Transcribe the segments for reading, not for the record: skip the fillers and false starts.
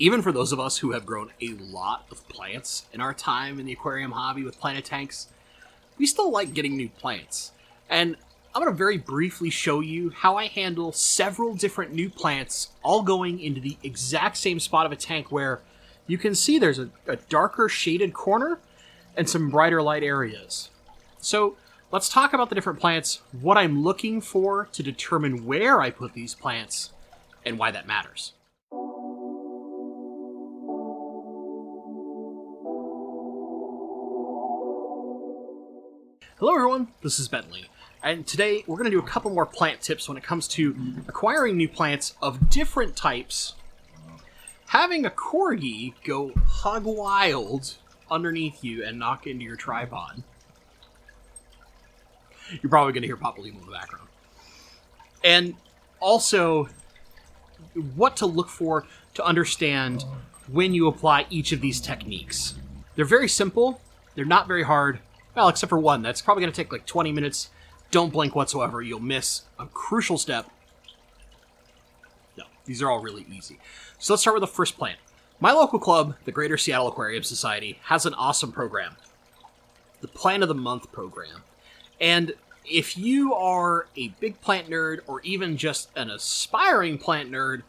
Even for those of us who have grown a lot of plants in our time in the aquarium hobby with planted tanks, we still like getting new plants. And I'm going to very briefly show you how I handle several different new plants all going into the exact same spot of a tank where you can see there's a darker shaded corner and some brighter light areas. So let's talk about the different plants, what I'm looking for to determine where I put these plants, and why that matters. Hello everyone, this is Bentley, and today we're going to do a couple more plant tips when it comes to acquiring new plants of different types. Having a corgi go hug wild underneath you and knock into your tripod. You're probably going to hear Papa Limo in the background. And also, what to look for to understand when you apply each of these techniques. They're very simple, they're not very hard. Well, except for one. That's probably going to take like 20 minutes. Don't blink whatsoever. You'll miss a crucial step. No, these are all really easy. So let's start with the first plant. My local club, the Greater Seattle Aquarium Society, has an awesome program. The Plant of the Month program. And if you are a big plant nerd or even just an aspiring plant nerd,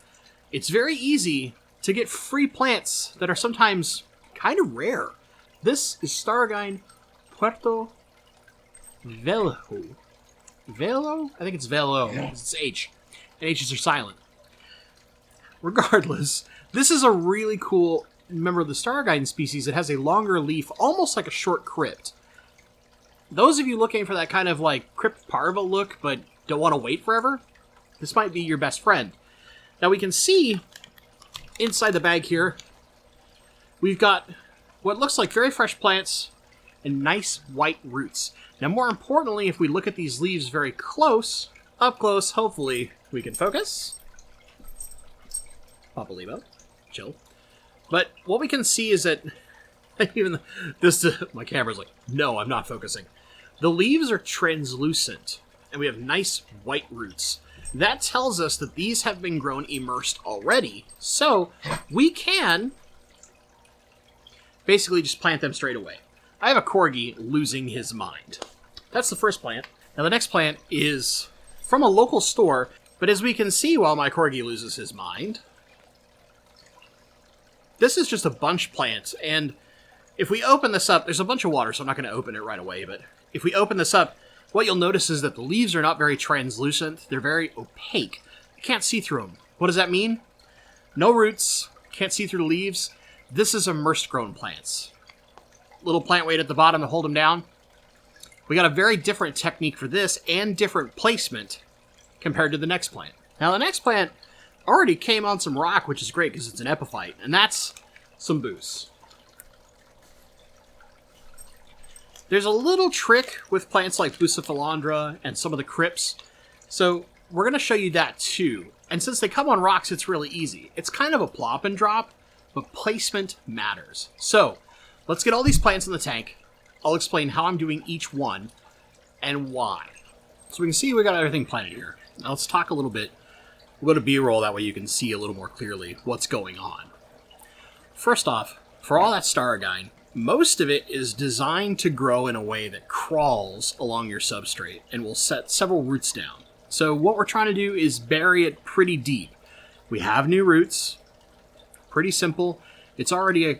it's very easy to get free plants that are sometimes kind of rare. This is Stargine Puerto Velo. Velo? I think it's Velo. Yeah. It's H. And H's are silent. Regardless, this is a really cool member of the Stargine species. It has a longer leaf, almost like a short crypt. Those of you looking for that kind of like crypt parva look, but don't want to wait forever, this might be your best friend. Now we can see inside the bag here, we've got what looks like very fresh plants and nice white roots. Now, more importantly, if we look at these leaves very close, up close, hopefully we can focus. Papa Limo, chill. But what we can see is that even this, my camera's like, no, I'm not focusing. The leaves are translucent, and we have nice white roots. That tells us that these have been grown immersed already, so we can basically just plant them straight away. I have a corgi losing his mind. That's the first plant. Now the next plant is from a local store, but as we can see while my corgi loses his mind, this is just a bunch plant, and if we open this up, there's a bunch of water, so I'm not going to open it right away, but if we open this up, what you'll notice is that the leaves are not very translucent, they're very opaque. You can't see through them. What does that mean? No roots, can't see through the leaves. This is immersed grown plants. Little plant weight at the bottom to hold them down. We got a very different technique for this and different placement compared to the next plant. Now the next plant already came on some rock, which is great because it's an epiphyte, and that's some boost. There's a little trick with plants like Bucephalandra and some of the crypts, so we're going to show you that too. And since they come on rocks, it's really easy. It's kind of a plop and drop, but placement matters. So let's get all these plants in the tank. I'll explain how I'm doing each one and why. So we can see we got everything planted here. Now let's talk a little bit. We'll go to B-roll, that way you can see a little more clearly what's going on. First off, for all that Stargine, most of it is designed to grow in a way that crawls along your substrate and will set several roots down. So what we're trying to do is bury it pretty deep. We have new roots. Pretty simple. It's already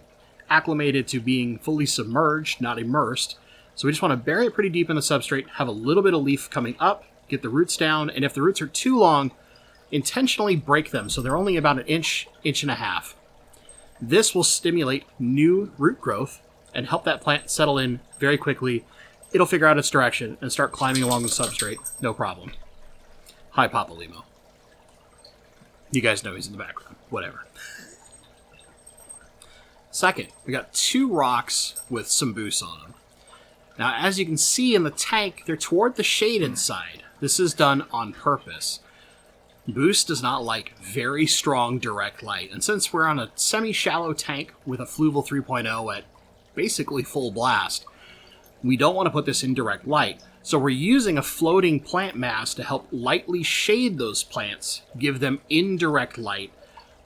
acclimated to being fully submerged, not immersed. So we just want to bury it pretty deep in the substrate, have a little bit of leaf coming up, get the roots down, and if the roots are too long, intentionally break them so they're only about an inch, inch and a half. This will stimulate new root growth and help that plant settle in very quickly. It'll figure out its direction and start climbing along the substrate, no problem. Hi, Papa Limo. You guys know he's in the background. Whatever. Second, we got two rocks with some boost on them. Now, as you can see in the tank, they're toward the shaded side. This is done on purpose. Boost does not like very strong direct light, and since we're on a semi-shallow tank with a Fluval 3.0 at basically full blast, we don't want to put this in direct light. So we're using a floating plant mass to help lightly shade those plants, give them indirect light,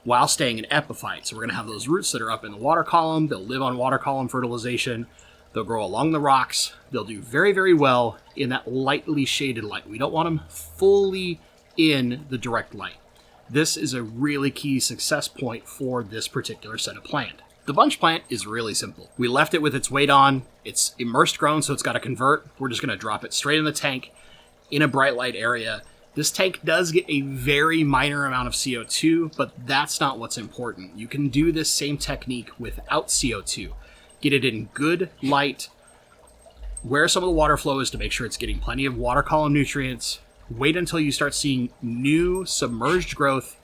while staying an epiphyte. So we're going to have those roots that are up in the water column. They'll live on water column fertilization. They'll grow along the rocks. They'll do very, very well in that lightly shaded light. We don't want them fully in the direct light. This is a really key success point for this particular set of plant. The bunch plant is really simple. We left it with its weight on. It's immersed grown, so it's got to convert. We're just going to drop it straight in the tank in a bright light area. This tank does get a very minor amount of CO2, but that's not what's important. You can do this same technique without CO2. Get it in good light, where some of the water flow is to make sure it's getting plenty of water column nutrients. Wait until you start seeing new submerged growth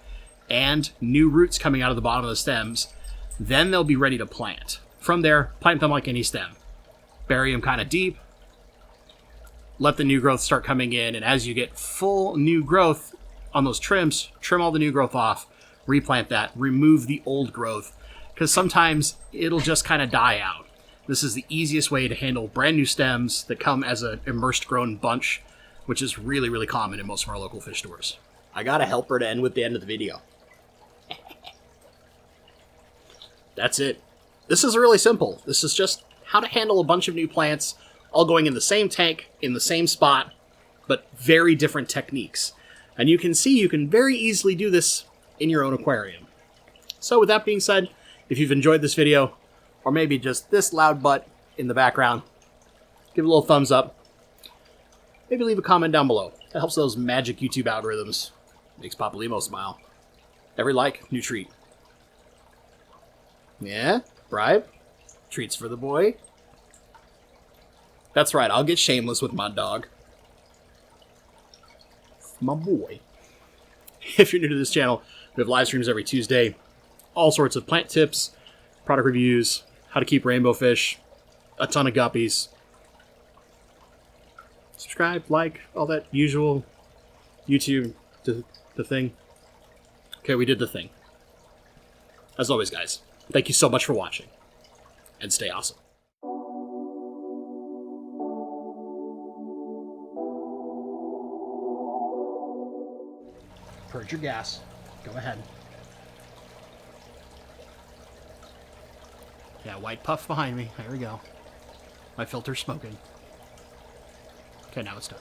and new roots coming out of the bottom of the stems. Then they'll be ready to plant. From there, plant them like any stem. Bury them kind of deep. Let the new growth start coming in, and as you get full new growth on those trims, trim all the new growth off, replant that, remove the old growth, because sometimes it'll just kind of die out. This is the easiest way to handle brand new stems that come as an immersed grown bunch, which is really, really common in most of our local fish stores. I got a helper to end with the end of the video. That's it. This is really simple. This is just how to handle a bunch of new plants, all going in the same tank, in the same spot, but very different techniques. And you can see you can very easily do this in your own aquarium. So with that being said, if you've enjoyed this video, or maybe just this loud butt in the background, give it a little thumbs up. Maybe leave a comment down below. That helps those magic YouTube algorithms. Makes Papa Limo smile. Every like, new treat. Yeah? Bribe? Treats for the boy? That's right, I'll get shameless with my dog. My boy. If you're new to this channel, we have live streams every Tuesday. All sorts of plant tips, product reviews, how to keep rainbow fish, a ton of guppies. Subscribe, like, all that usual YouTube, the thing. Okay, we did the thing. As always, guys, thank you so much for watching. And stay awesome. Purge your gas. Go ahead. Yeah, white puff behind me. There we go. My filter's smoking. Okay, now it's done.